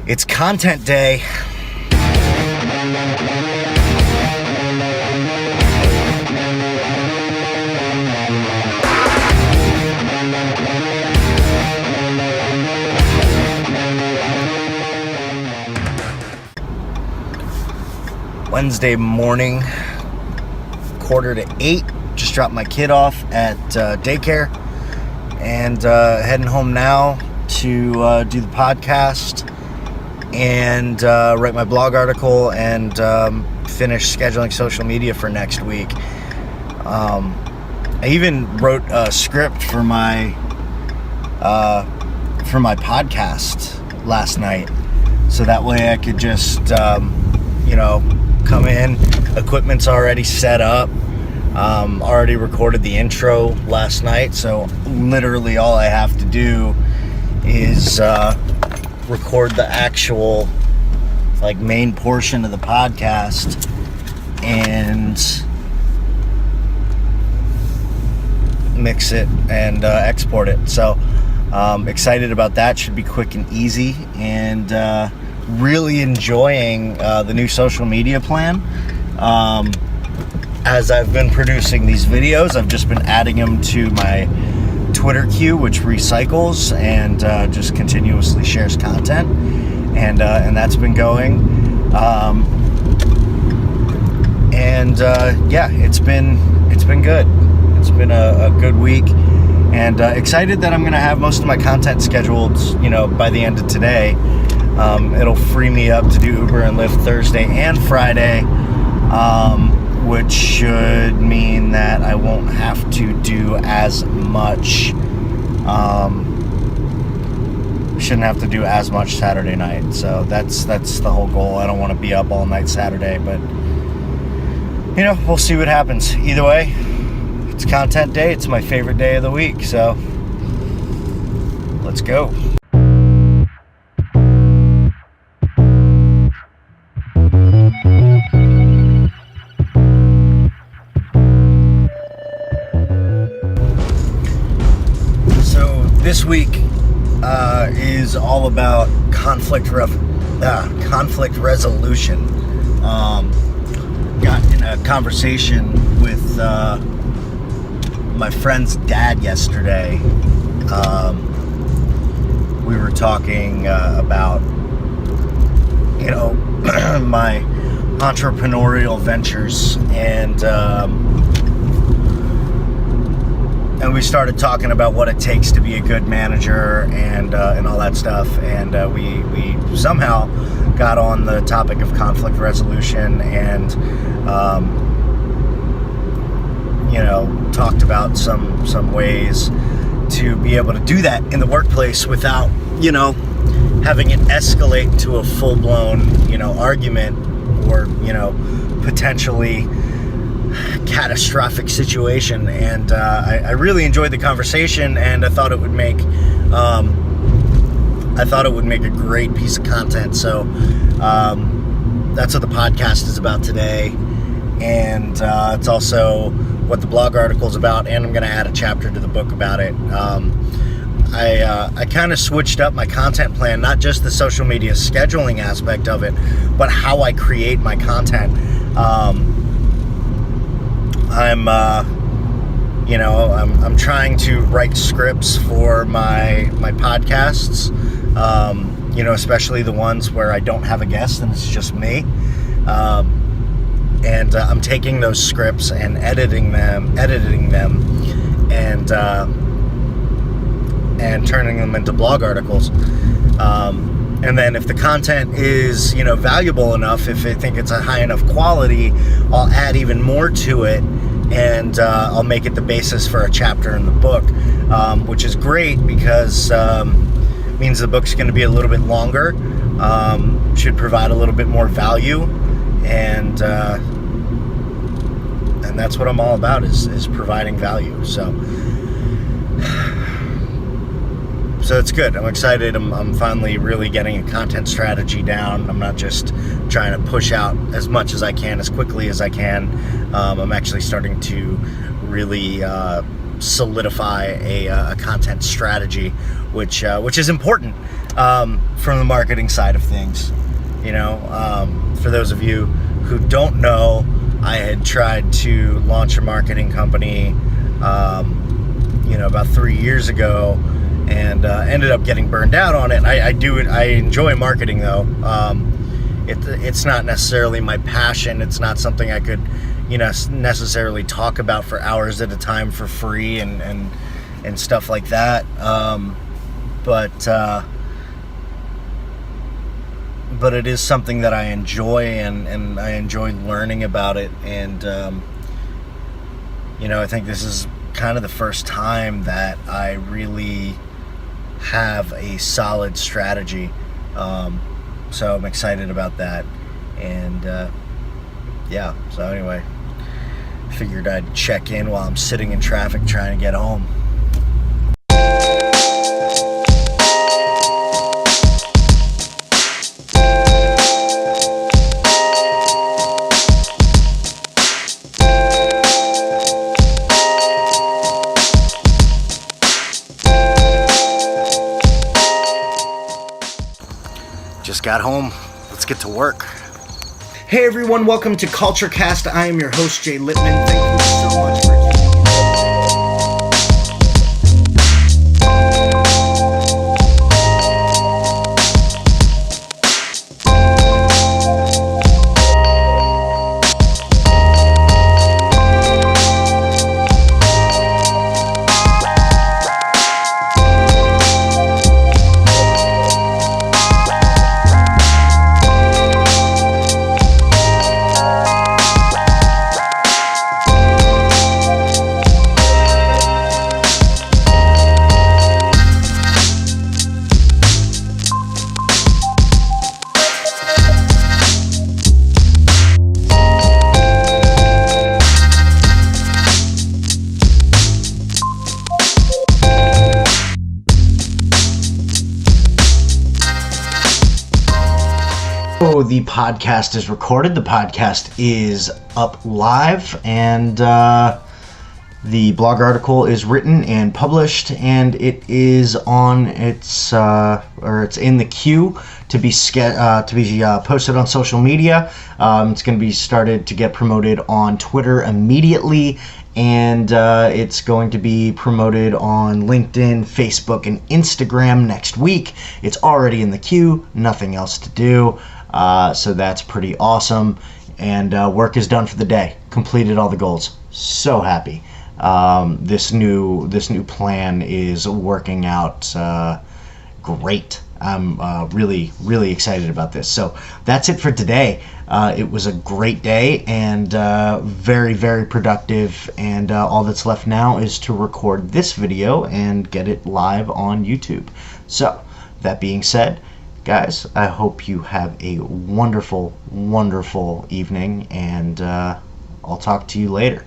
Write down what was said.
It's content day. Wednesday morning, 7:45. Just dropped my kid off at daycare and heading home now to do the podcast and write my blog article and finish scheduling social media for next week. I even wrote a script for my podcast last night, so that way I could just come in. Equipment's already set up. Already recorded the intro last night, so literally all I have to do is record the actual main portion of the podcast and mix it and export it. So excited about that. Should be quick and easy, and really enjoying the new social media plan. As I've been producing these videos, I've just been adding them to my Twitter queue, which recycles and just continuously shares content, and that's been going. It's been good. It's been a good week, and excited that I'm going to have most of my content scheduled, by the end of today. It'll free me up to do Uber and Lyft Thursday and Friday, which should mean that I won't have to do as much. Shouldn't have to do as much Saturday night. So that's the whole goal. I don't want to be up all night Saturday, but we'll see what happens. Either way, it's content day. It's my favorite day of the week. So let's go. This week is all about conflict resolution. Got in a conversation with my friend's dad yesterday. We were talking about my entrepreneurial ventures, and we started talking about what it takes to be a good manager and all that stuff. And we somehow got on the topic of conflict resolution and talked about some ways to be able to do that in the workplace without having it escalate into a full-blown argument or potentially catastrophic situation. And I really enjoyed the conversation, and I thought it would make a great piece of content. So that's what the podcast is about today, and it's also what the blog article is about, and I'm going to add a chapter to the book about it. I kind of switched up my content plan, not just the social media scheduling aspect of it, but how I create my content. I'm trying to write scripts for my podcasts, especially the ones where I don't have a guest and it's just me. And I'm taking those scripts and editing them, and turning them into blog articles. And then if the content is, valuable enough, if I think it's a high enough quality, I'll add even more to it, and I'll make it the basis for a chapter in the book, which is great because it means the book's going to be a little bit longer, should provide a little bit more value, and that's what I'm all about, is providing value. So it's good. I'm excited. I'm finally really getting a content strategy down. I'm not just trying to push out as much as I can, as quickly as I can. I'm actually starting to really solidify a content strategy, which is important. from the marketing side of things. For those of you who don't know, I had tried to launch a marketing company, about 3 years ago, and ended up getting burned out on it. I enjoy marketing though. It's not necessarily my passion. It's not something I could, necessarily talk about for hours at a time for free and stuff like that. But it is something that I enjoy, and I enjoy learning about it. And I think this is kind of the first time that I really have a solid strategy. So I'm excited about that. And so anyway, figured I'd check in while I'm sitting in traffic trying to get home. Just got home. Let's get to work. Hey everyone, welcome to CultureCast. I am your host, Jay Littman. Thank you so much for tuning in. The podcast is recorded. The podcast is up live, and the blog article is written and published, and it is on it's in the queue to be posted on social media. It's going to be started to get promoted on Twitter immediately, and it's going to be promoted on LinkedIn, Facebook, and Instagram next week. It's already in the queue. Nothing else to do. So that's pretty awesome, and work is done for the day. Completed all the goals. So happy. This new plan is working out great. I'm really excited about this. So that's it for today. It was a great day, and very productive, and all that's left now is to record this video and get it live on YouTube. So that being said, guys, I hope you have a wonderful evening, and I'll talk to you later.